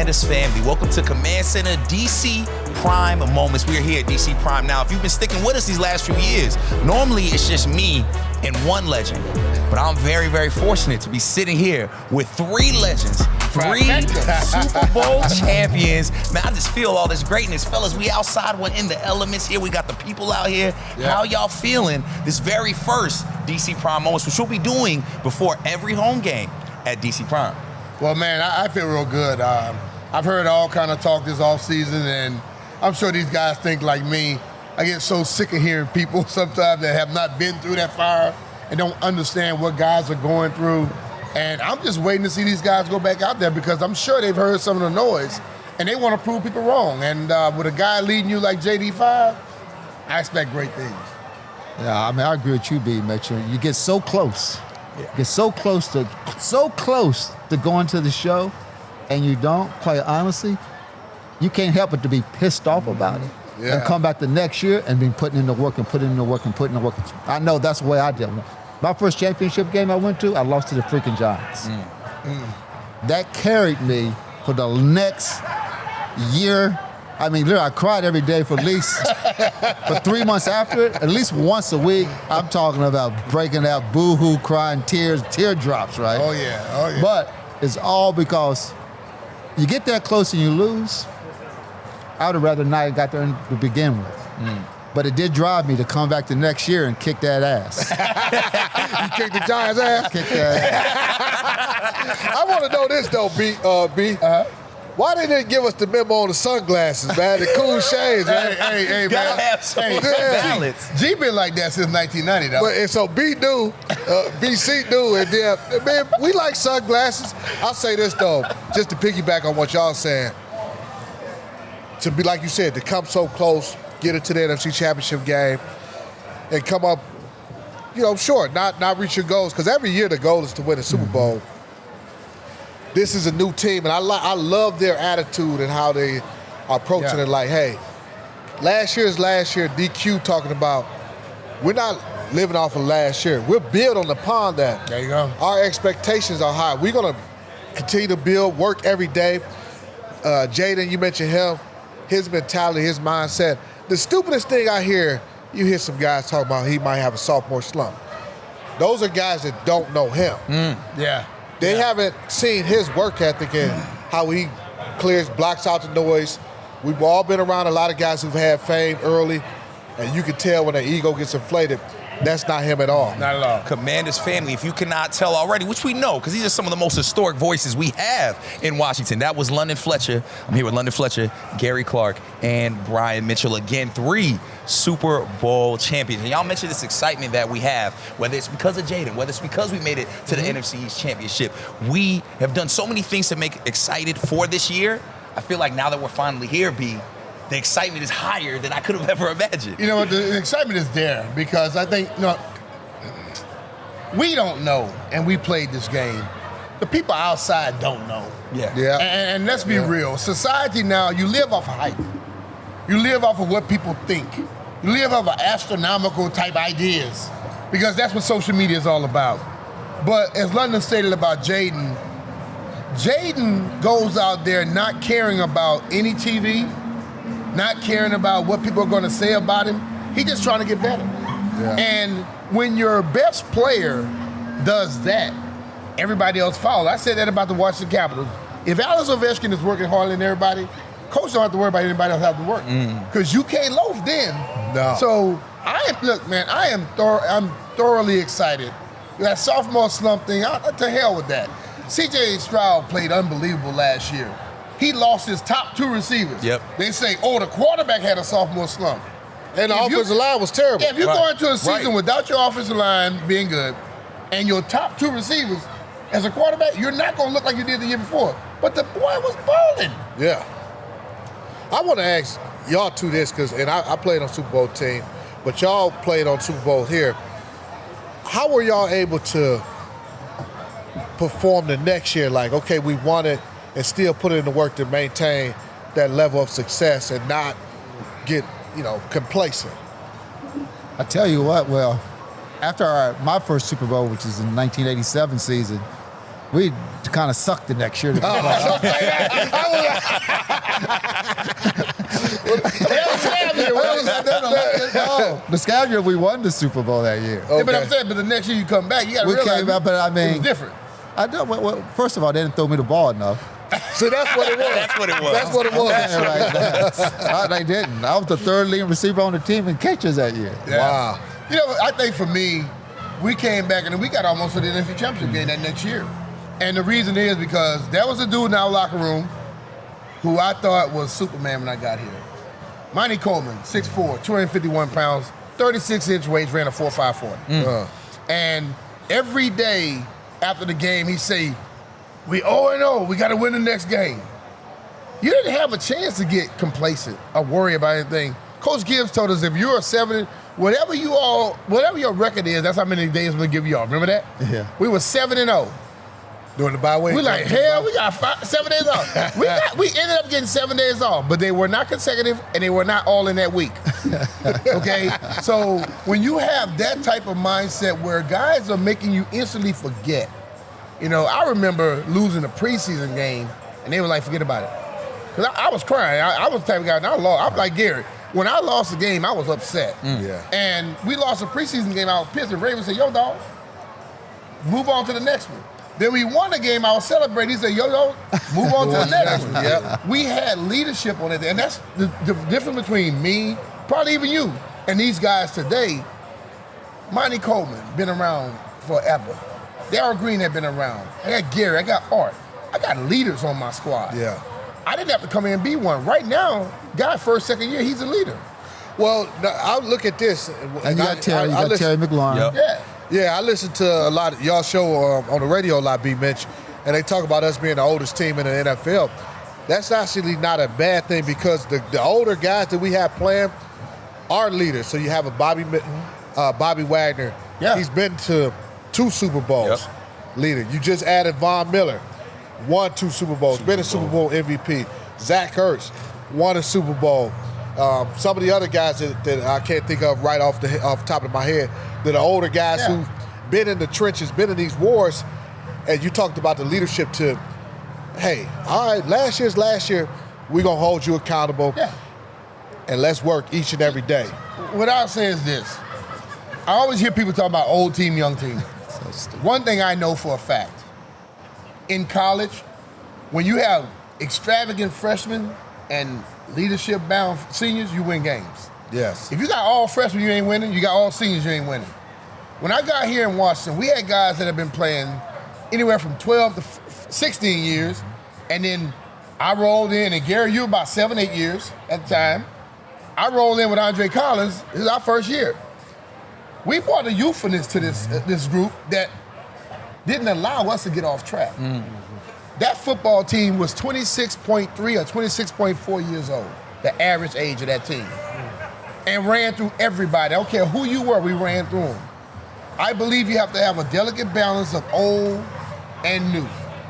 Commanders family. Welcome to Command Center DC Prime Moments. We are here at DC Prime now. If you've been sticking with us these last few years, normally it's just me and one legend. But I'm very, very fortunate to be sitting here with three legends, three Super Bowl champions. Man, I just feel all this greatness. Fellas, we outside, we're in the elements here. We got the people out here. Yeah. How y'all feeling this very first DC Prime Moments, which we'll be doing before every home game at DC Prime? Well, man, I feel real good. I've heard all kind of talk this offseason, and I'm sure these guys think like me. I get so sick of hearing people sometimes that have not been through that fire and don't understand what guys are going through. And I'm just waiting to see these guys go back out there because I'm sure they've heard some of the noise, and they want to prove people wrong. And with a guy leading you like JD5, I expect great things. Yeah, I mean, I agree with you, B, Mitchell. You get so close. Yeah. Get so close to going to the show, and you don't, quite honestly, you can't help but to be pissed off about it. Yeah. And come back the next year and be putting in the work and putting in the work and putting in the work. I know that's the way I did. My first championship game I went to, I lost to the freaking Giants. That carried me for the next year. I mean, literally, I cried every day for at least for 3 months after it, at least once a week. I'm talking about breaking out, boo-hoo, crying, teardrops, right? Oh, yeah. But it's all because you get that close and you lose. I would have rather not have got there to begin with. But it did drive me to come back the next year and kick that ass. You kicked the Giants' ass? Kick that ass. I want to know this, though, B. Why they didn't give us the memo on the sunglasses, man? The cool shades, man. Hey, Gotta man. have some balance. G been like that since 1990, though. And so B knew, BC knew, and then, man, we like sunglasses. I'll say this, though, just to piggyback on what y'all saying. To be, like you said, to come so close, get into the NFC Championship game, and come up, short, not reach your goals, because every year the goal is to win a Super Bowl. This is a new team, and I love their attitude and how they are approaching it. Like, hey, last year is last year. DQ talking about we're not living off of last year. We're building upon that. There you go. Our expectations are high. We're going to continue to build, work every day. Jaden, you mentioned him, his mentality, his mindset. The stupidest thing I hear, you hear some guys talking about he might have a sophomore slump. Those are guys that don't know him. Yeah. They haven't seen his work ethic and how he blocks out the noise. We've all been around a lot of guys who've had fame early, and you can tell when their ego gets inflated, that's not him at all. Not at all. Commanders family, if you cannot tell already, which we know, because these are some of the most historic voices we have in Washington. That was London Fletcher. I'm here with London Fletcher, Gary Clark, and Brian Mitchell. Again, 3 Super Bowl champions. And y'all mentioned this excitement that we have, whether it's because of Jaden, whether it's because we made it to the NFC East Championship. We have done so many things to make excited for this year. I feel like now that we're finally here, B, the excitement is higher than I could have ever imagined. You know what? The excitement is there because I think, we don't know, and we played this game. The people outside don't know. Yeah. And let's be real. Society now, you live off of hype. You live off of what people think. You live off of astronomical type ideas because that's what social media is all about. But as London stated about Jaden goes out there not caring about any TV, not caring about what people are going to say about him. He's just trying to get better. Yeah. And when your best player does that, everybody else follows. I said that about the Washington Capitals. If Alex Ovechkin is working harder than everybody, coach don't have to worry about anybody else having to work because you can't loaf then. No. So I'm thoroughly excited. That sophomore slump thing, to hell with that. C.J. Stroud played unbelievable last year. He lost his top 2 receivers. Yep. They say, the quarterback had a sophomore slump. And the offensive line was terrible. Yeah, if you go into a season without your offensive line being good and your top 2 receivers as a quarterback, you're not going to look like you did the year before. But the boy was balling. Yeah. I want to ask y'all two this, and I played on Super Bowl team, but y'all played on Super Bowl here. How were y'all able to perform the next year? Like, okay, we won it, and still put in the work to maintain that level of success and not get, complacent? I tell you what, well, after my first Super Bowl, which is in the 1987 season, We kind of sucked the next year. To be honest. The Scab year, we won the Super Bowl that year. Yeah, but I'm saying, but the next year you come back, you got to We realize came out, but I mean, it was different. I know. Well, first of all, they didn't throw me the ball enough. So that's what it was. That's what it was. That's what it was. They didn't. I was the third leading receiver on the team in catches that year. Yeah. Wow. You know, I think for me, we came back and we got almost to the NFC Championship game that next year. And the reason is because there was a dude in our locker room who I thought was Superman when I got here. Monty Coleman, 6'4", 251 pounds, 36-inch waist, ran a 4.5 40. And every day after the game, he'd say, we 0-0, we got to win the next game. You didn't have a chance to get complacent or worry about anything. Coach Gibbs told us if you're a 7, whatever your record is, that's how many days we're going to give you all. Remember that? Yeah. We were 7-0. During the bye week. We like, hell, we got 7 days off. We ended up getting 7 days off, but they were not consecutive and they were not all in that week. Okay? So when you have that type of mindset where guys are making you instantly forget, you know, I remember losing a preseason game and they were like, forget about it. Because I was crying. I was the type of guy, and I lost. I'm like Gary. When I lost the game, I was upset. Yeah. And we lost a preseason game, I was pissed. And Raven said, yo, dog, move on to the next one. Then we won the game, I was celebrating. He said, yo, move on to the next one. Yep. We had leadership on it. And that's the difference between me, probably even you, and these guys today. Monty Coleman, been around forever. Darryl Green had been around. I got Gary, I got Art. I got leaders on my squad. Yeah. I didn't have to come in and be one. Right now, guy first, second year, he's a leader. Well, I'll look at this. And you got Terry, Terry McLaurin. Yep. Yeah. Yeah, I listen to a lot of y'all show on the radio a lot, B. Mitch, and they talk about us being the oldest team in the NFL. That's actually not a bad thing because the older guys that we have playing are leaders. So you have a Bobby Wagner. Yeah. He's been to 2 Super Bowls. Yep. Leader. You just added Von Miller. Won 2 Super Bowls. Been a Super Bowl MVP. Zach Ertz won a Super Bowl. Some of the other guys that I can't think of right off the top of my head that are older guys who've been in the trenches, been in these wars, and you talked about the leadership to, hey, all right, last year, we're going to hold you accountable, and let's work each and every day. What I'll say is this. I always hear people talk about old team, young team. One thing I know for a fact, in college, when you have extravagant freshmen and leadership-bound seniors, you win games. Yes. If you got all freshmen, you ain't winning. You got all seniors, you ain't winning. When I got here in Washington, we had guys that have been playing anywhere from 12 to 16 years, and then I rolled in, and Gary, you were about 7, 8 years at the time. I rolled in with Andre Collins. This is our first year. We brought a youthfulness to this group that didn't allow us to get off track. That football team was 26.3 or 26.4 years old, the average age of that team, and ran through everybody. I don't care who you were, we ran through them. I believe you have to have a delicate balance of old and new.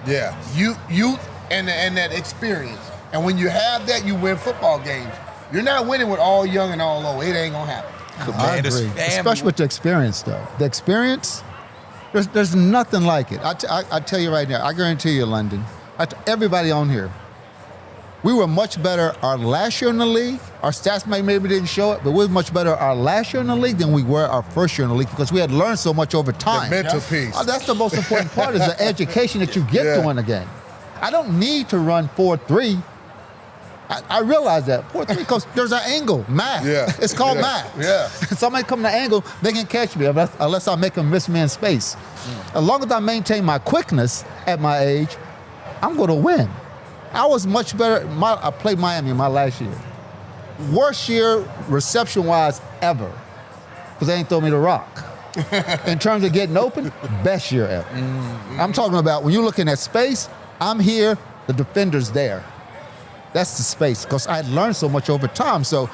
Yeah. Youth and that experience. And when you have that, you win football games. You're not winning with all young and all old. It ain't gonna happen. I agree. Especially with the experience, though. The experience, there's nothing like it. I tell you right now, I guarantee you, London, everybody on here, we were much better our last year in the league. Our stats maybe didn't show it, but we were much better our last year in the league than we were our first year in the league because we had learned so much over time. The mental piece. That's the most important part is the education that you get during the game. I don't need to run 4-3. I realize that. 4-3 because there's an angle, math. Yeah. It's called math. Yeah. Somebody come to the angle, they can catch me unless I make them miss me in space. As long as I maintain my quickness at my age, I'm going to win. I was much better. I played Miami my last year. Worst year reception-wise ever because they ain't throw me the rock. In terms of getting open, best year ever. I'm talking about when you're looking at space, I'm here, the defender's there. That's the space because I had learned so much over time. So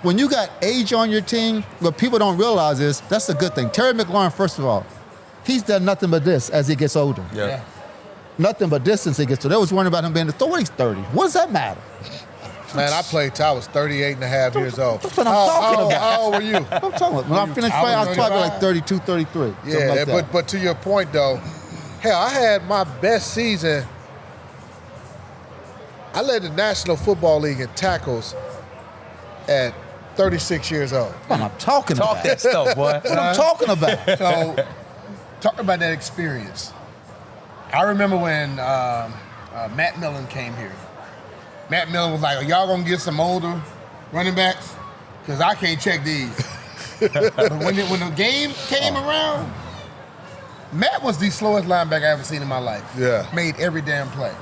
when you got age on your team, what people don't realize is that's a good thing. Terry McLaurin, first of all, he's done nothing but this as he gets older. Yeah. Nothing but this since he gets older. They was worrying about him being the thrower. He's 30. What does that matter? Man, I played till I was 38 and a half years old. That's what I'm talking about. How old were you? I'm talking about. When I finished playing, I was probably like 32, 33. Yeah, like that. but to your point, though, Hell, I had my best season. I led the National Football League in tackles at 36 years old. What I'm talking Talk about. that stuff, boy. What I'm talking about. So, talk about that experience. I remember when Matt Millen came here. Matt Millen was like, "Are y'all gonna get some older running backs? Because I can't check these." But when the game came around, Matt was the slowest linebacker I ever seen in my life. Yeah. Made every damn play.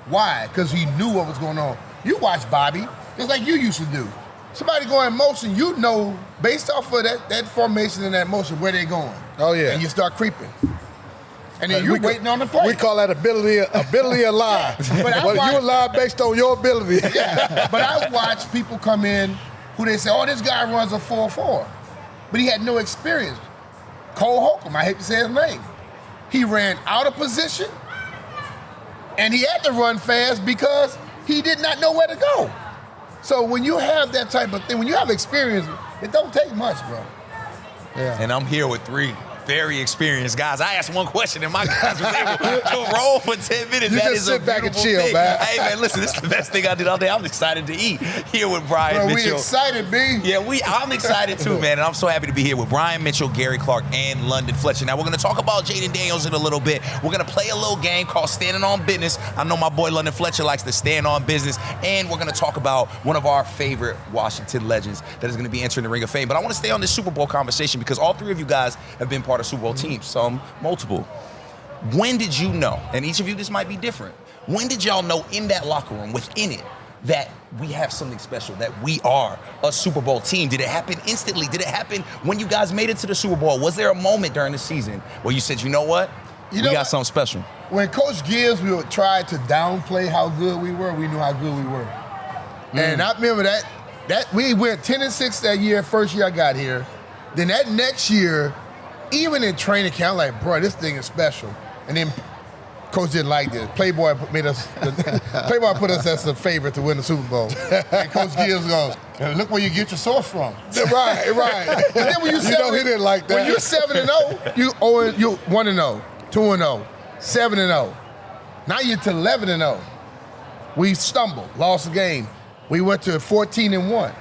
Why? Because he knew what was going on. You watch Bobby, just like you used to do. Somebody going in motion, you know, based off of that formation and that motion, where they going. Oh, yeah. And you start creeping. And then you're waiting on the play. We call that ability of lie. But you lie based on your ability. Yeah. But I watch people come in who they say, "Oh, this guy runs a 4.4," but he had no experience. Cole Holcomb, I hate to say his name. He ran out of position, and he had to run fast because he did not know where to go. So when you have that type of thing, when you have experience, it don't take much, bro. Yeah. And I'm here with 3 very experienced guys. I asked one question and my guys was able to roll for 10 minutes. You That just is sit a back and beautiful chill, thing. man. Hey, man, listen, this is the best thing I did all day. I'm excited to eat here with Bryan Bro, we Mitchell. excited, B. Yeah, I'm excited too, man, and I'm so happy to be here with Bryan Mitchell, Gary Clark, and London Fletcher. Now, we're going to talk about Jaden Daniels in a little bit. We're going to play a little game called Standing on Business. I know my boy London Fletcher likes to stand on business, and we're going to talk about one of our favorite Washington legends that is going to be entering the Ring of Fame. But I want to stay on this Super Bowl conversation because all 3 of you guys have been part of Super Bowl teams, some multiple. When did you know, and each of you, this might be different, when did y'all know in that locker room, within it, that we have something special, that we are a Super Bowl team? Did it happen instantly? Did it happen when you guys made it to the Super Bowl? Was there a moment during the season where you said, you know what, we got something special? When Coach Gibbs would try to downplay how good we were, we knew how good we were. And I remember that we went 10-6 that year, first year I got here. Then that next year, even in training camp, I'm like, bro, this thing is special. And then Coach didn't like this. Playboy put us as a favorite to win the Super Bowl. And Coach Gibbs goes, "Look where you get your source from." Right. And then when You know he didn't like that. When you're 7-0, you 1-0, 2-0, 7-0. Now you're to 11-0. We stumbled, lost the game. We went to 14-1.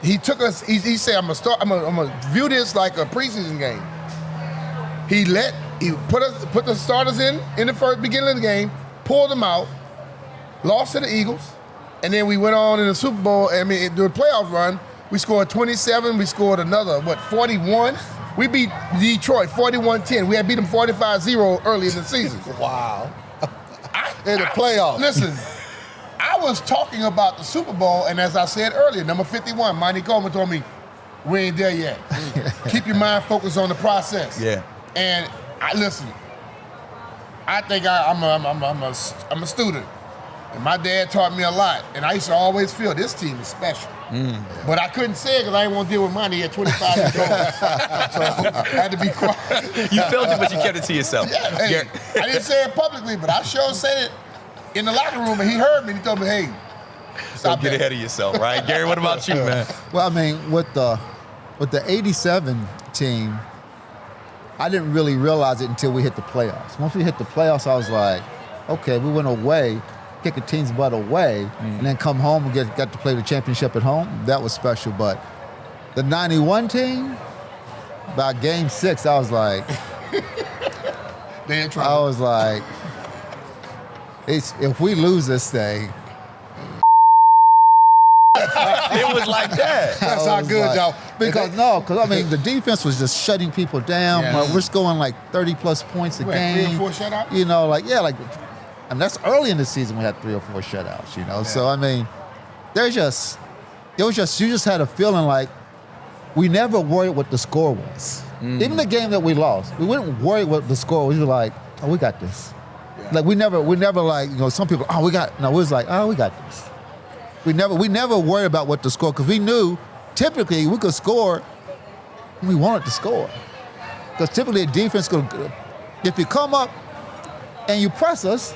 He took us. He said, "I'm gonna view this like a preseason game." He put the starters in the beginning of the game, pulled them out, lost to the Eagles, and then we went on in the Super Bowl. I mean, during the playoff run, we scored 27. We scored another 41. We beat Detroit 41-10. We had beat them 45-0 early in the season. Wow. In the playoffs. Listen. I was talking about the Super Bowl, and as I said earlier, number 51, Monty Coleman told me, "We ain't there yet. Keep your mind focused on the process." Yeah. And listen, I think I'm a student, and my dad taught me a lot, and I used to always feel this team is special. But I couldn't say it because I didn't want to deal with Monty at 25 years old. So I had to be quiet. You felt it, but you kept it to yourself. Yeah, hey, I didn't say it publicly, but I sure said it in the locker room, and he heard me, and he told me, "Hey, stop Get that." ahead of yourself, right? Gary, what about you, man? Well, I mean, with the 87 team, I didn't really realize it until we hit the playoffs. Once we hit the playoffs, I was like, okay, we went away, kick a team's butt away, and then come home and got to play the championship at home. That was special. But the 91 team, by game 6, I was like, They in trouble. I was like, if we lose this thing, It was like that. That's how good y'all. Because I mean, the defense was just shutting people down. Yeah. But we're scoring like 30-plus points a What, game. 3 or 4 shutouts? You know, and that's early in the season we had 3 or 4 shutouts, you know. Yeah. So, I mean, you just had a feeling like we never worried what the score was. Even the game that we lost, we wouldn't worry what the score was. We were like, oh, we got this. Yeah. Like, we never like, some people, we was like, we got this. We never worry about what the score, because we knew typically we could score when we wanted to score. Because typically a defense if you come up and you press us,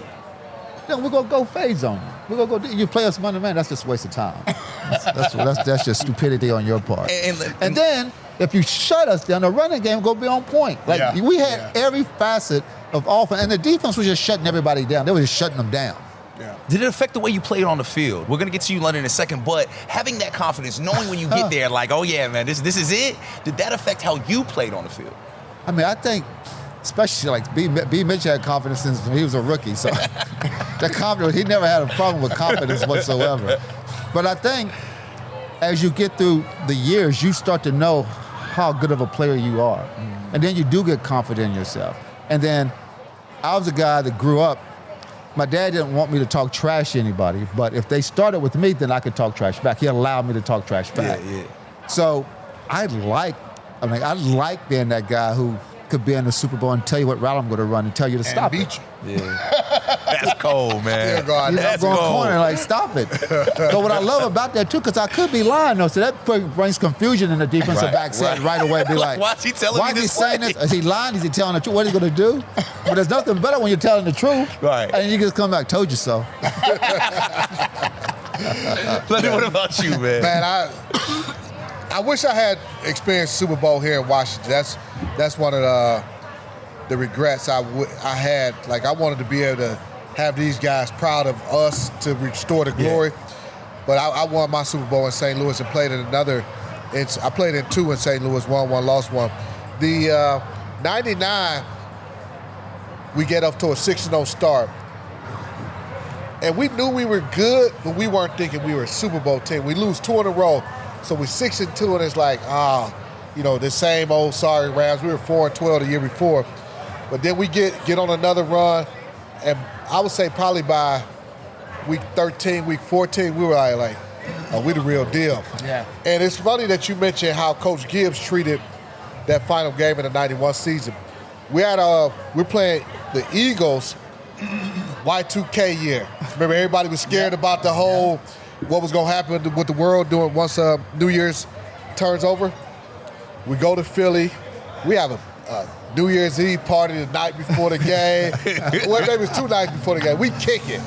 then we're gonna go fade zone. We're gonna go. You play us man-to-man. That's just a waste of time. That's just stupidity on your part. And And then if you shut us down, the running game will be on point. Like we had every facet of offense, and the defense was just shutting everybody down. They were just shutting them down. Yeah. Did it affect the way you played on the field? We're gonna get to you, London, in a second, but having that confidence, knowing when you get there, like, oh yeah, man, this is it. Did that affect how you played on the field? I mean, I think, especially like B. Mitch had confidence since he was a rookie, so the confidence, he never had a problem with confidence whatsoever. But I think as you get through the years, you start to know how good of a player you are, and then you do get confident in yourself. And then I was a guy that grew up. My dad didn't want me to talk trash to anybody, but if they started with me, then I could talk trash back. He allowed me to talk trash back. Yeah. So I like being that guy who could be in the Super Bowl and tell you what route I'm going to run and tell you to stop beat it. you. Yeah. That's cold, man. Yeah, God, That's going cold. corner like stop it. But what I love about that too, because I could be lying though, so that brings confusion in the defensive back set right away. Be like, why is he telling why me is he this saying way? this? Is he lying? Is he telling the truth? What is he going to do? But there's nothing better when you're telling the truth. Right. And you just come back, told you so. London, what about you, man? Man, I wish I had experienced Super Bowl here in Washington. That's one of the regrets I had. Like, I wanted to be able to have these guys proud of us to restore the glory. Yeah. But I won my Super Bowl in St. Louis and played in another. I played in 2 in St. Louis, won one, lost one. The 99, we get up to a 6-0 start. And we knew we were good, but we weren't thinking we were a Super Bowl team. We lose 2 in a row. So we're 6-2, and it's like, the same old sorry Rams. We were 4-12 the year before. But then we get on another run, and I would say probably by week 13, week 14, we were like, oh, we the real deal. Yeah. And it's funny that you mentioned how Coach Gibbs treated that final game in the 91 season. We're playing the Eagles Y2K year. Remember, everybody was scared about the whole what was going to happen with the world doing once New Year's turns over. We go to Philly. We have a New Year's Eve party the night before the game. Well, maybe it was 2 nights before the game. We kick it.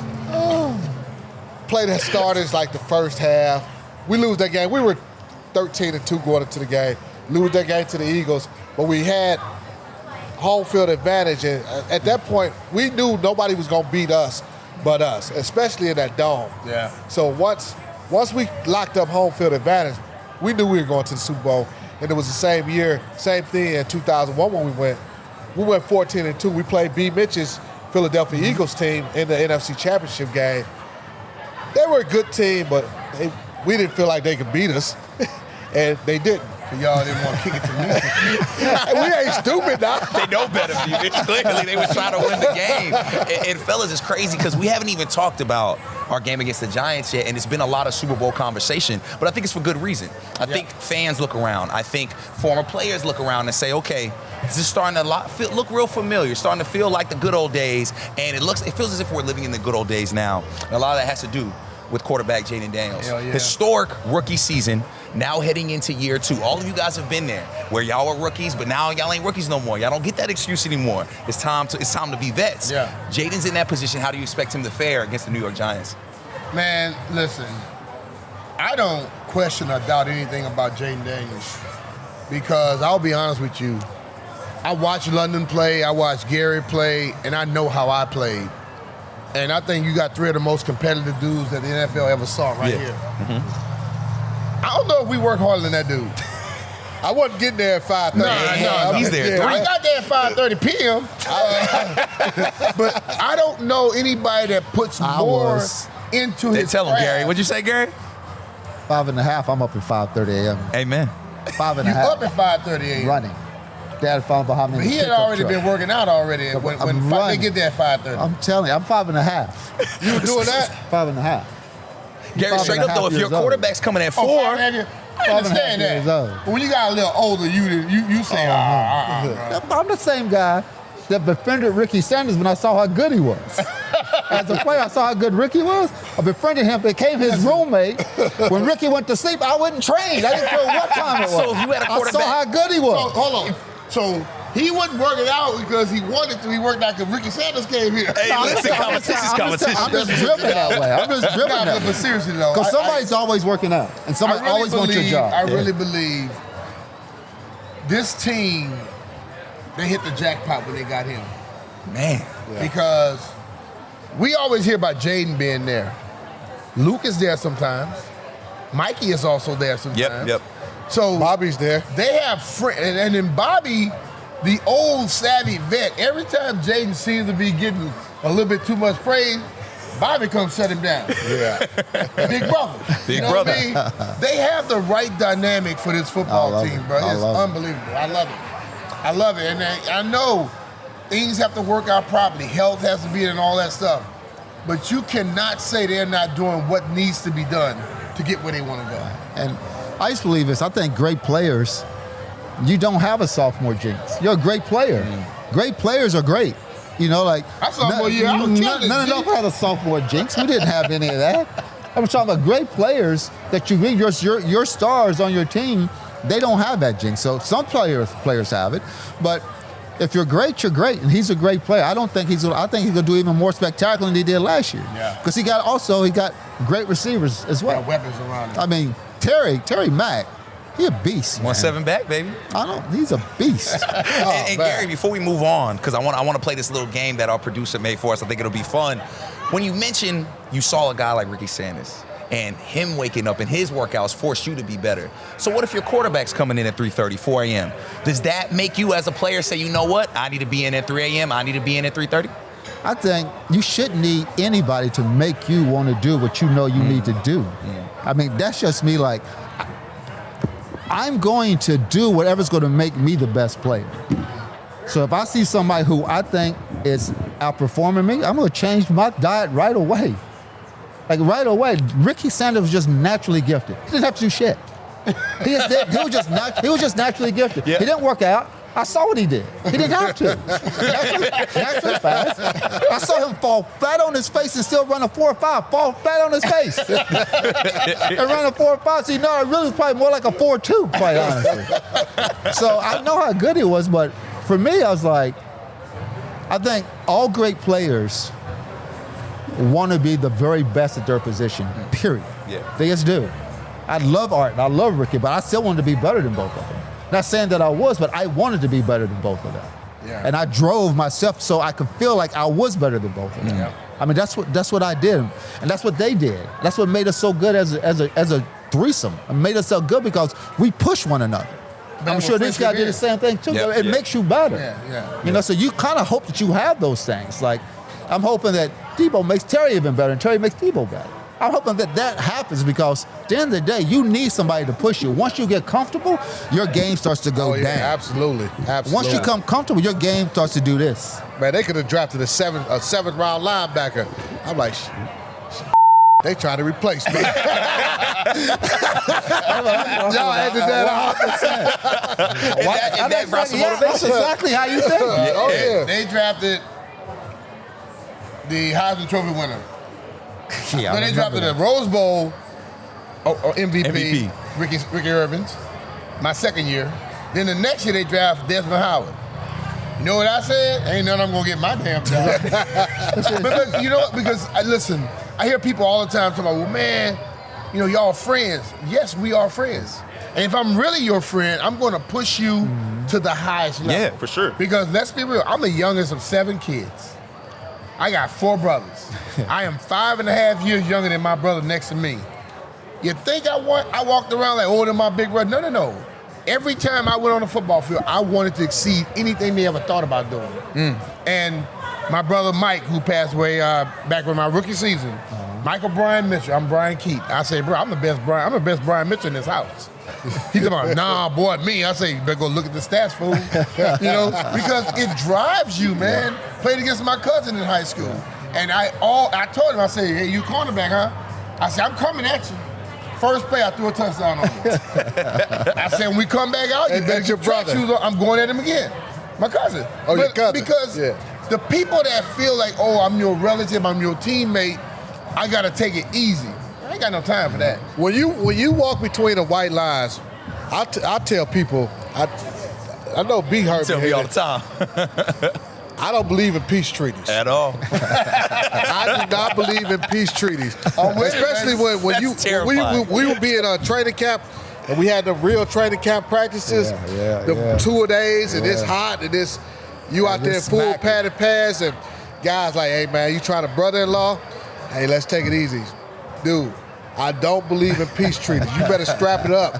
Play that starters like the first half. We lose that game. We were 13-2 going into the game. Lose that game to the Eagles. But we had home field advantage. And at that point, we knew nobody was going to beat us but us, especially in that dome. Yeah. So once we locked up home field advantage, we knew we were going to the Super Bowl. And it was the same year, same thing in 2001 when we went. We went 14-2. We played B. Mitch's Philadelphia Eagles team in the NFC Championship game. They were a good team, but we didn't feel like they could beat us, and they didn't. Y'all didn't want to kick it to me. We ain't stupid now. They know better than you. Clearly, they was trying to win the game. And fellas, it's crazy because we haven't even talked about our game against the Giants yet, and it's been a lot of Super Bowl conversation, but I think it's for good reason. I think fans look around. I think former players look around and say, okay, this is starting to look real familiar, starting to feel like the good old days, and it feels as if we're living in the good old days now. And a lot of that has to do with quarterback Jaden Daniels. Hell yeah. Historic rookie season, now heading into year 2. All of you guys have been there, where y'all were rookies, but now y'all ain't rookies no more. Y'all don't get that excuse anymore. It's time to be vets. Yeah. Jaden's in that position. How do you expect him to fare against the New York Giants? Man, listen, I don't question or doubt anything about Jaden Daniels because I'll be honest with you. I watched London play, I watched Gary play, and I know how I played. And I think you got 3 of the most competitive dudes that the NFL ever saw here. Mm-hmm. I don't know if we work harder than that dude. I wasn't getting there at 5:30. No, he's there. I got there at 5:30 p.m. But I don't know anybody that puts more into his Tell him, craft. Gary. What'd you say, Gary? 5:30. I'm up at 5:30 a.m. Amen. 5:30. You up at 5:30 a.m. running. Dad found behind me. But he had already been working out already when they get there at 5:30. I'm telling you, I'm 5.5. You were doing that? 5.5. Gary, straight up though, if your quarterback's coming at 4, I understand that. But when you got a little older, you say, I'm the same guy that befriended Ricky Sanders when I saw how good he was. As a player, I saw how good Ricky was. I befriended him, became his roommate. When Ricky went to sleep, I wouldn't train. I didn't care what time it was. So if you had a quarterback, I saw how good he was. So, hold on. So he wasn't working out because he wanted to. He worked out because Ricky Sanders came here. Hey, listen, competition's competition. I'm just driven that way. I'm just driven that way. But seriously though, Because somebody's always working out, and somebody always wants your job. I really believe this team, they hit the jackpot when they got him. Man. Because we always hear about Jaden being there. Luke is there sometimes. Mikey is also there sometimes. Yep. So Bobby's there. they have friends. And then Bobby, the old savvy vet, every time Jaden seems to be getting a little bit too much praise, Bobby comes shut him down. Yeah. Big brother. Big What brother. I mean? They have the right dynamic for this football team, bro. It's unbelievable. I love it. I love it. And I know things have to work out properly. Health has to be in and all that stuff. But you cannot say they're not doing what needs to be done to get where they want to go. And I used to believe this. I think great players, you don't have a sophomore jinx. You're a great player. Great players are great. You know, like I sophomore year, I was killing none of it, us had a sophomore jinx. We didn't have any of that. I'm talking about great players that you read your stars on your team. They don't have that jinx. So some players have it, but if you're great, you're great, and he's a great player. I think he's gonna do even more spectacular than he did last year. Yeah. Because he got great receivers as well. Got weapons around him. I mean, Terry Mack, he a beast. 1-7 back, baby. He's a beast. And Gary, before we move on, because I want to play this little game that our producer made for us. I think it'll be fun. When you mentioned you saw a guy like Ricky Sanders and him waking up and his workouts forced you to be better. So what if your quarterback's coming in at 3:30, 4 a.m.? Does that make you as a player say, you know what? I need to be in at 3 a.m. I need to be in at 3:30? I think you shouldn't need anybody to make you want to do what you know you need to do. I mean, that's just me. Like, I'm going to do whatever's going to make me the best player. So if I see somebody who I think is outperforming me, I'm going to change my diet right away. Like right away. Ricky Sanders was just naturally gifted. He didn't have to do shit. He was just naturally gifted. Yeah. He didn't work out. I saw what he did. He didn't have to. Naturally fast. I saw him fall flat on his face and still run a 4.5. Fall flat on his face. And run a 4.5. So, it really was probably more like a 4.2, quite honestly. So I know how good he was, but for me, I was like, I think all great players want to be the very best at their position, period. Yeah. They just do. I love Art and I love Ricky, but I still wanted to be better than both of them. Not saying that I was, but I wanted to be better than both of them. Yeah. And I drove myself so I could feel like I was better than both of them. Yeah. I mean, that's what I did, and that's what they did. That's what made us so good as a threesome. It made us so good because we push one another. I'm sure this guy did the same thing too. Yep, It makes you better. Yeah. So you kind of hope that you have those things. Like, I'm hoping that Debo makes Terry even better, and Terry makes Debo better. I'm hoping that happens because at the end of the day, you need somebody to push you. Once you get comfortable, your game starts to go down. Absolutely. Once you come comfortable, your game starts to do this. Man, they could have drafted a seventh round linebacker. I'm like, they trying to replace me. Y'all ended that 100%. And that brought some motivation. That's exactly how you think. Oh, yeah. They drafted the Heisman Trophy winner. Yeah, But they drafted the Rose Bowl or MVP, MVP. Ricky Irvins, my second year. Then the next year they draft Desmond Howard. You know what I said? Ain't none of them gonna get my damn job. But you know what? Because listen, I hear people all the time talking about, well, man, y'all friends. Yes, we are friends. And if I'm really your friend, I'm gonna push you to the highest level. Yeah, for sure. Because let's be real, I'm the youngest of 7 kids. I got 4 brothers. I am 5.5 years younger than my brother next to me. You think I walked around like older than my big brother? No. Every time I went on the football field, I wanted to exceed anything they ever thought about doing. And my brother Mike, who passed away back with my rookie season, Michael Bryan Mitchell, I'm Brian Keat. I say, bro, I'm the best Brian Mitchell in this house. He's like, nah, boy, me. I say, you better go look at the stats, fool. Because it drives you, man. Played against my cousin in high school. And I told him, I said, hey, you cornerback, huh? I said, I'm coming at you. First play, I threw a touchdown on you. I said, when we come back out, you better get your track shoes on. I'm going at him again. My cousin. Your cousin. Because the people that feel like, oh, I'm your relative, I'm your teammate, I got to take it easy. I ain't got no time for that. When you walk between the white lines, I tell people, I know B heard Tell me all the time. I don't believe in peace treaties. At all. I do not believe in peace treaties. Especially when we would be in a training camp And we had the real training camp practices, the 2 days, and it's hot, and you out there in full padded pads, and guys like, hey, man, you trying to brother-in-law? Hey, let's take it easy. Dude, I don't believe in peace treaties. You better strap it up.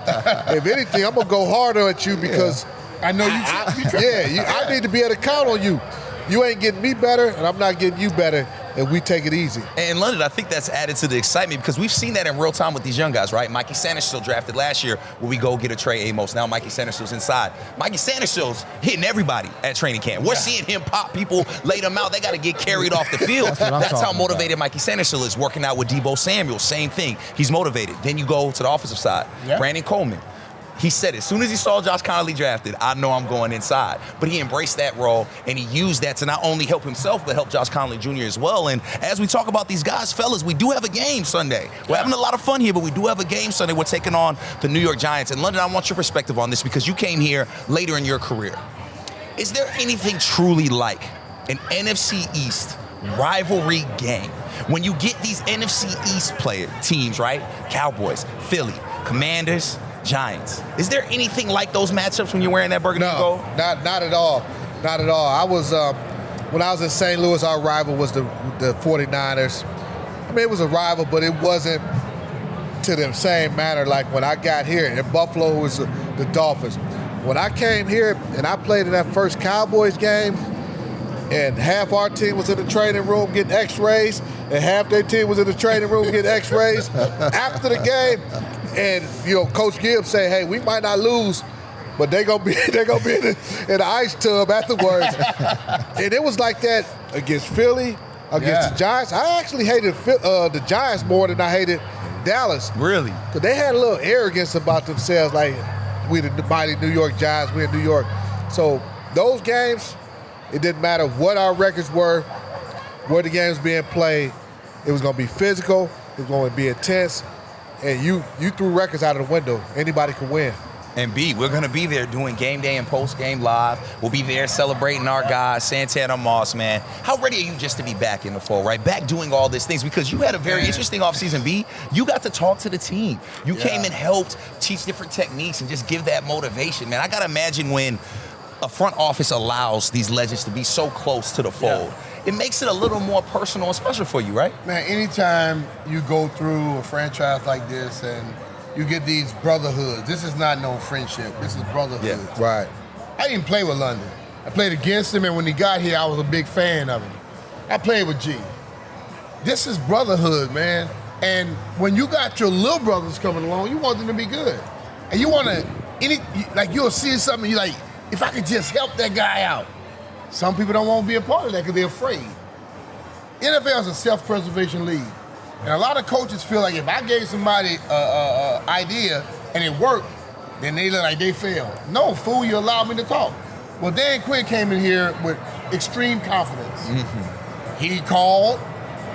If anything, I'm going to go harder at you because I know I need to be able to count on you. You ain't getting me better, and I'm not getting you better if we take it easy. And London, I think that's added to the excitement because we've seen that in real time with these young guys, right? Mikey Sandersfield drafted last year where we go get a Trey Amos. Now Mikey Sanderfield's inside. Mikey Sanderfield's hitting everybody at training camp. We're seeing him pop people, lay them out. They got to get carried off the field. That's how motivated Mikey Sanderfield is. Working out with Debo Samuel, same thing. He's motivated. Then you go to the offensive side. Brandon Coleman. He said as soon as he saw Josh Connolly drafted, I know I'm going inside. But he embraced that role, and he used that to not only help himself, but help Josh Connolly Jr. as well. And as we talk about these guys, fellas, we do have a game Sunday. We're having a lot of fun here, but we do have a game Sunday. We're taking on the New York Giants. And London, I want your perspective on this because you came here later in your career. Is there anything truly like an NFC East rivalry game when you get these NFC East teams, right? Cowboys, Philly, Commanders, Giants. Is there anything like those matchups when you're wearing that burgundy gold? Not at all. Not at all. I was when I was in St. Louis, our rival was the 49ers. I mean, it was a rival, but it wasn't to the same manner like when I got here. In Buffalo, it was the Dolphins. When I came here and I played in that first Cowboys game, and half our team was in the training room getting x-rays, and half their team was in the training room getting x-rays after the game. And, Coach Gibbs say, hey, we might not lose, but they're gonna be in the ice tub afterwards. And it was like that against Philly, against the Giants. I actually hated the Giants more than I hated Dallas. Really? Because they had a little arrogance about themselves, like we the mighty New York Giants, we in New York. So those games, it didn't matter what our records were, where the game was being played. It was gonna be physical, it was gonna be intense. And you threw records out of the window. Anybody can win. And B, we're going to be there doing game day and post-game live. We'll be there celebrating our guys, Santana, Moss, man. How ready are you just to be back in the fold, right? Back doing all these things because you had a very interesting offseason, B. You got to talk to the team. You came and helped teach different techniques and just give that motivation, man. I got to imagine when a front office allows these legends to be so close to the fold. It makes it a little more personal and special for you, right? Man, anytime you go through a franchise like this and you get these brotherhoods, this is not no friendship, this is brotherhood. Yeah. Right. I didn't play with London. I played against him, and when he got here, I was a big fan of him. I played with G. This is brotherhood, man. And when you got your little brothers coming along, you want them to be good. And you want to, you'll see something, and you're like, if I could just help that guy out. Some people don't want to be a part of that because they're afraid. NFL is a self-preservation league. And a lot of coaches feel like if I gave somebody an idea and it worked, then they look like they failed. No, fool, you allowed me to talk. Well, Dan Quinn came in here with extreme confidence. Mm-hmm. He called.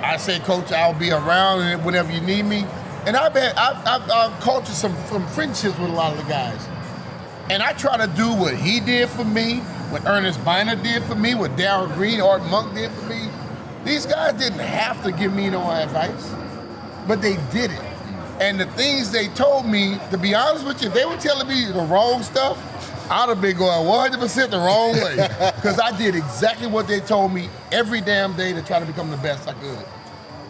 I said, Coach, I'll be around whenever you need me. And I've cultured some friendships with a lot of the guys. And I try to do what he did for me, what Ernest Biner did for me, what Darryl Green, Art Monk did for me. These guys didn't have to give me no advice, but they did it. And the things they told me, to be honest with you, if they were telling me the wrong stuff, I'd have been going 100% the wrong way. Because I did exactly what they told me every damn day to try to become the best I could.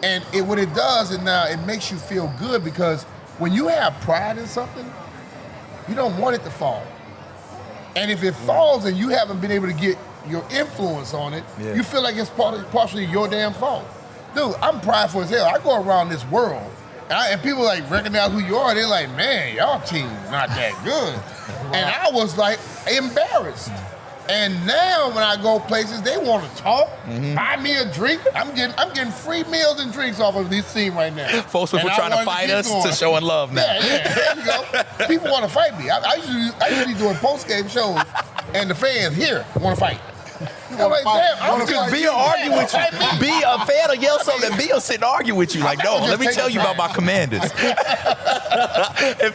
And what it does, it makes you feel good because when you have pride in something, you don't want it to fall. And if it falls and you haven't been able to get your influence on it, you feel like it's partially your damn fault. Dude, I'm prideful as hell. I go around this world, and people recognize who you are. They're like, man, y'all team not that good. And I was embarrassed. And now when I go places, they want to talk, buy me a drink. I'm getting free meals and drinks off of this team right now. Folks people trying to fight us to showing love now. Yeah, there you go. People want to fight me. I usually doing post-game shows, and the fans here want to fight. I'm like, damn, because B will argue with you. B, a fan will yell something, and B will sit and argue with you. Like, no, let me tell you about my Commanders. And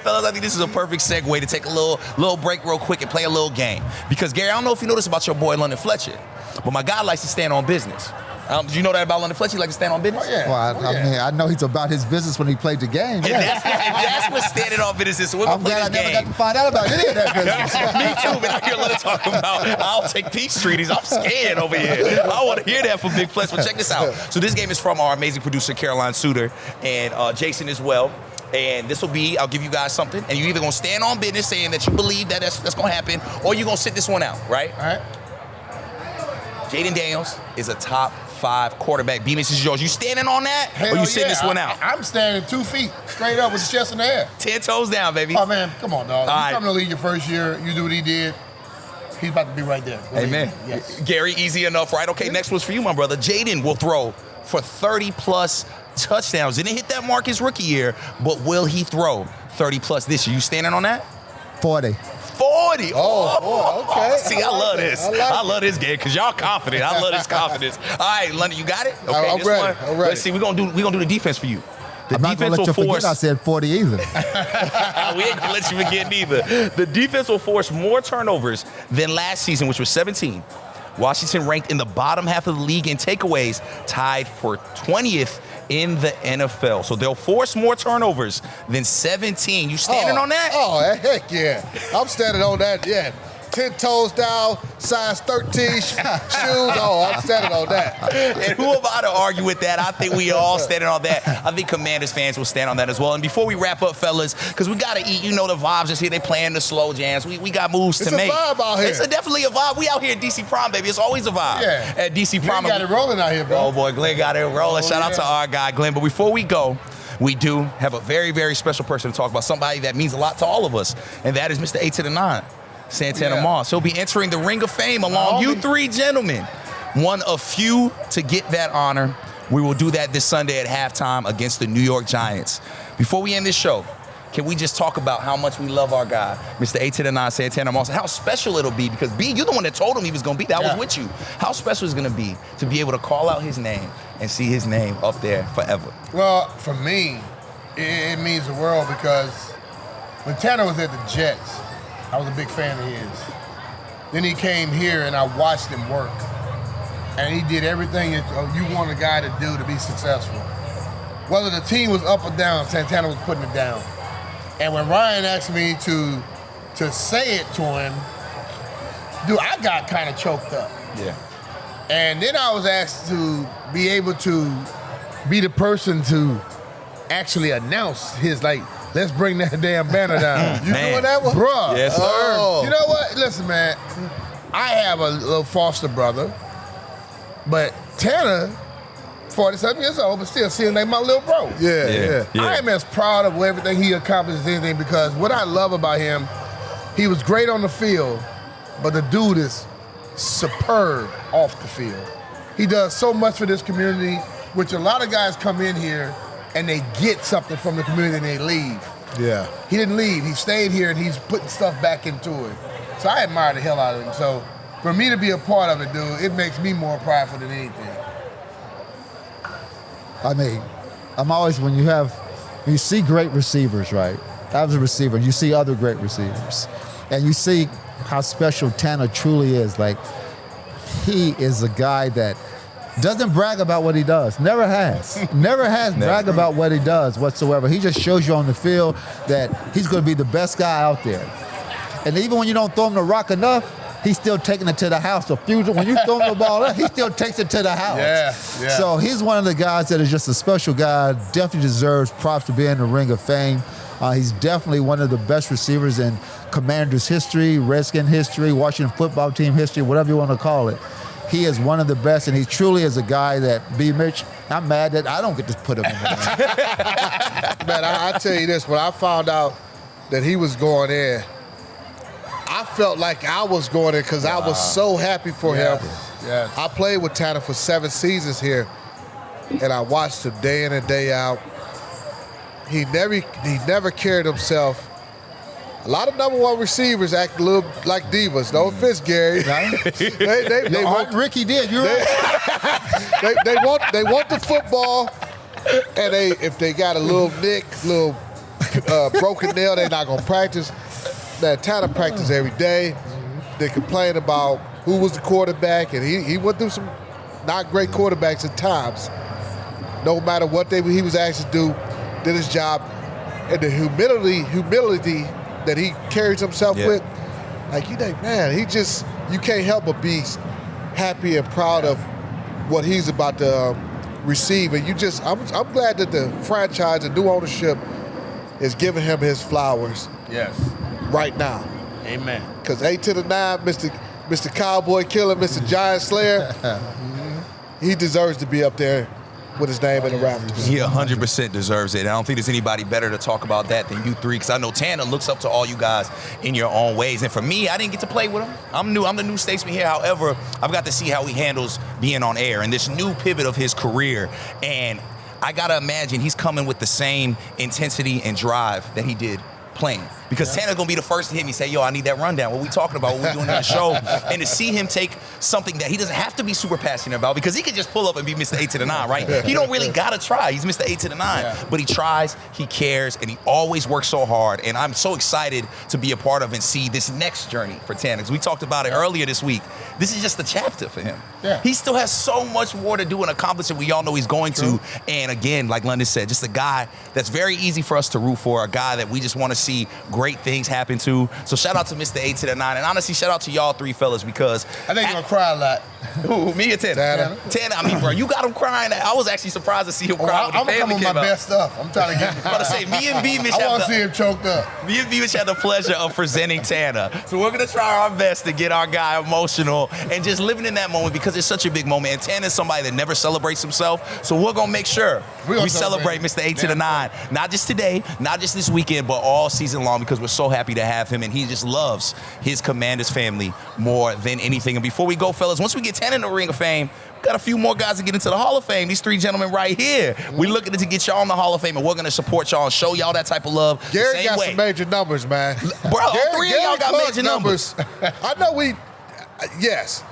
fellas, I think this is a perfect segue to take a little break real quick and play a little game. Because, Gary, I don't know if you know this about your boy, London Fletcher, but my guy likes to stand on business. Do you know that about London Fletcher? He like to stand on business? Oh, yeah. Well, I mean, I know he's about his business when he played the game. And that's what standing on business is. So we're I'm going to play glad this I never game. got to find out about any of that business. Me too, but I hear Leonard talking about I'll take peace treaties. I'm scared over here. I want to hear that from Big Fletch. But check this out. So this game is from our amazing producer, Caroline Suter, and Jason as well. And this will be, I'll give you guys something, and you're either going to stand on business saying that you believe that that's going to happen, or you're going to sit this one out, right? All right. Jaden Daniels is a top 5 quarterback. B-Mitch is yours. You standing on that, Hell or you sitting yeah. this one out? I'm standing 2 feet straight up with the chest in the air. 10 toes down, baby. Oh, man, come on, dog. All You right. come to the league your first year, you do what he did, he's about to be right there. Believe Amen. me. Yes. Gary, easy enough, right? Okay, next one's for you, my brother. Jaden will throw for 30-plus touchdowns. Didn't hit that mark his rookie year, but will he throw 30-plus this year? You standing on that? 40. 40. Oh, boy, okay. See, I love this. I love this game because y'all confident. I love this confidence. All right, London, you got it? Okay, I'm this ready. one. I'm ready. Let's see, we're gonna do the defense for you. The I'm not going to let you forget I said 40 either. we ain't gonna let you forget neither. The defense will force more turnovers than last season, which was 17. Washington ranked in the bottom half of the league in takeaways, tied for 20th in the NFL. So they'll force more turnovers than 17. You standing on that? Oh, heck yeah. I'm standing on that, yeah. 10 toes down, size 13 shoes. Oh, I'm standing on that. And who am I to argue with that? I think we all standing on that. I think Commanders fans will stand on that as well. And before we wrap up, fellas, because we got to eat, you know the vibes is here. They playing the slow jams. We got moves It's to a make. vibe out here. It's definitely a vibe. We out here at DC Prime, baby. It's always a vibe. Yeah. At DC Glenn Prime. got it rolling out here, bro. Oh, boy, Glenn got it rolling. Oh, Shout out to yeah. our guy, Glenn. But before we go, we do have a very, very special person to talk about, somebody that means a lot to all of us, and that is Mr. 8 to the 9, Santana Yeah. Moss. He'll be entering the Ring of Fame along you three gentlemen. One of few to get that honor. We will do that this Sunday at halftime against the New York Giants. Before we end this show, can we just talk about how much we love our guy, Mr. 8 to the 9, Santana Moss, and how special it'll be, because B, you're the one that told him he was going to be there. I was Yeah. with you. How special is it going to be to be able to call out his name and see his name up there forever? Well, for me, it means the world because when Tanner was at the Jets, I was a big fan of his. Then he came here and I watched him work. And he did everything that you want a guy to do to be successful. Whether the team was up or down, Santana was putting it down. And when Ryan asked me to say it to him, dude, I got kind of choked up. Yeah. And then I was asked to be able to be the person to actually announce his, like, let's bring that damn banner down. You Man. doing that one? Bruh. Yes, sir. Oh. You know what? Listen, man, I have a little foster brother, but Tanner, 47 years old, but still seems like my little bro. Yeah. I am as proud of everything he accomplished as anything, because what I love about him, he was great on the field, but the dude is superb off the field. He does so much for this community, which a lot of guys come in here and they get something from the community and they leave. Yeah. He didn't leave. He stayed here and he's putting stuff back into it. So I admire the hell out of him. So for me to be a part of it, dude, it makes me more prideful than anything. I mean, I'm always, when you see great receivers, right? I was a receiver, you see other great receivers, and you see how special Tanner truly is. Like, he is a guy that doesn't brag about what he does. Never has. Never has bragged about what he does whatsoever. He just shows you on the field that he's going to be the best guy out there. And even when you don't throw him the rock enough, he's still taking it to the house. When you throw him the ball up, he still takes it to the house. Yeah. So he's one of the guys that is just a special guy, definitely deserves props to be in the Ring of Fame. He's definitely one of the best receivers in Commanders history, Redskin history, Washington football team history, whatever you want to call it. He is one of the best, and he truly is a guy that, B. Mitch, I'm mad that I don't get to put him in the Man, I tell you this, when I found out that he was going in, I felt like I was going in because I was so happy for him. Yes. I played with Tanner for 7 seasons here, and I watched him day in and day out. He never carried himself. A lot of number 1 receivers act a little like divas. No offense, Gary. They want Ricky did. You're right. they want the football, and if they got a little nick, little broken nail, they're not gonna practice. That Tanner practice every day. They complain about who was the quarterback, and he went through some not great quarterbacks at times, no matter what he was asked to do, did his job. And the humility that he carries himself with, like, you think, man, you can't help but be happy and proud of what he's about to receive. And I'm glad that the franchise and new ownership is giving him his flowers. Yes. Right now. Amen. Because 8 to the 9, Mr. Cowboy Killer, Mr. Giant Slayer, he deserves to be up there with his name in the rafters. He 100% deserves it. I don't think there's anybody better to talk about that than you three, because I know Tana looks up to all you guys in your own ways. And for me, I didn't get to play with him. I'm the new statesman here. However, I've got to see how he handles being on air and this new pivot of his career. And I got to imagine he's coming with the same intensity and drive that he did playing. Because Tana's going to be the first to hit me and say, yo, I need that rundown. What we talking about, what we doing in the show. And to see him take something that he doesn't have to be super passionate about, because he could just pull up and be Mr. 8 to the 9, right? He don't really got to try. He's Mr. 8 to the 9. Yeah. But he tries, he cares, and he always works so hard. And I'm so excited to be a part of and see this next journey for Tana. Because we talked about it earlier this week. This is just a chapter for him. Yeah. He still has so much more to do and accomplish that we all know he's going to. And again, like London said, just a guy that's very easy for us to root for, a guy that we just want to see great things happen to. So shout out to Mr. 8 to the 9. And honestly, shout out to y'all three fellas, because I think you're going to cry a lot. Who, me or Tana? Tana, I mean, bro, you got him crying. I was actually surprised to see him cry when the family came out. I'm coming with my best stuff. I'm trying to get him. I'm about to say, me and B-Mitch I want to see him choked up. Me and B-Mitch had the pleasure of presenting Tana. So we're going to try our best to get our guy emotional and just living in that moment, because it's such a big moment. And Tana's somebody that never celebrates himself. So we're going to make sure we celebrate Mr. 8 to the 9. Not just today, not just this weekend, but all season long, because we're so happy to have him. And he just loves his Commanders family more than anything. And before we go, fellas, once we get Tana in the Ring of Fame, we've got a few more guys to get into the Hall of Fame. These three gentlemen right here. We're looking to get y'all in the Hall of Fame, and we're going to support y'all and show y'all that type of love. Gary got some major numbers, man. Bro, all three of y'all got major numbers. I know yes,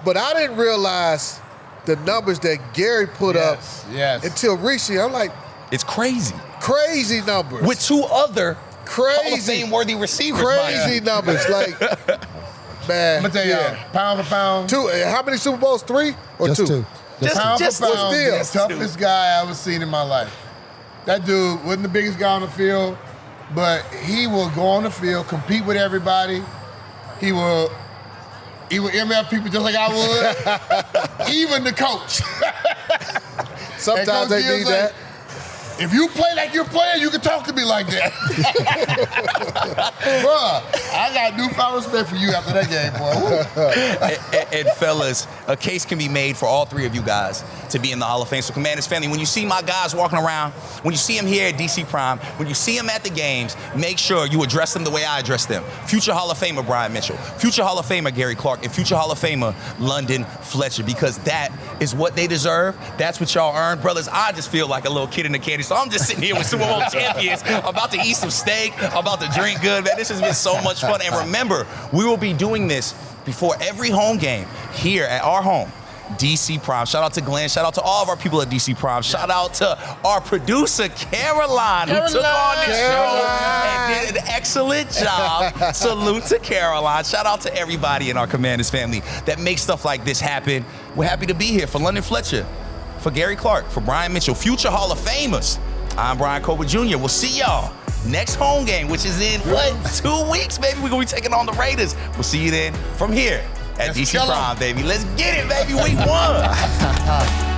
but I didn't realize the numbers that Gary put up until recently. I'm like, it's crazy. Crazy numbers. With two other crazy Hall of Fame-worthy receivers. Crazy numbers. Like, man. I'm going to tell you, pound for pound. How many Super Bowls? 3 or just 2? Pound just for pound, the toughest guy I ever seen in my life. That dude wasn't the biggest guy on the field, but he will go on the field, compete with everybody. He will MF people just like I would. Even the coach. Sometimes they need that. If you play like you're playing, you can talk to me like that. Bruh, I got newfound respect for you after that game, boy. And fellas, a case can be made for all three of you guys to be in the Hall of Fame. So Commanders family, when you see my guys walking around, when you see them here at DC Prime, when you see them at the games, make sure you address them the way I address them. Future Hall of Famer Brian Mitchell, future Hall of Famer Gary Clark, and future Hall of Famer London Fletcher, because that is what they deserve. That's what y'all earned. Brothers, I just feel like a little kid in the candy. So I'm just sitting here with Super Bowl champions, about to eat some steak, about to drink good. Man, this has been so much fun. And remember, we will be doing this before every home game here at our home, DC Prime. Shout out to Glenn. Shout out to all of our people at DC Prime. Shout out to our producer, Caroline, who took on this show and did an excellent job. Salute to Caroline. Shout out to everybody in our Commanders family that makes stuff like this happen. We're happy to be here for London Fletcher, for Gary Clark, for Brian Mitchell, future Hall of Famers. I'm Bryan Colbert Jr. We'll see y'all next home game, which is in, 2 weeks, baby? We're going to be taking on the Raiders. We'll see you then from here at DC Prime, baby. Let's get it, baby. Week 1.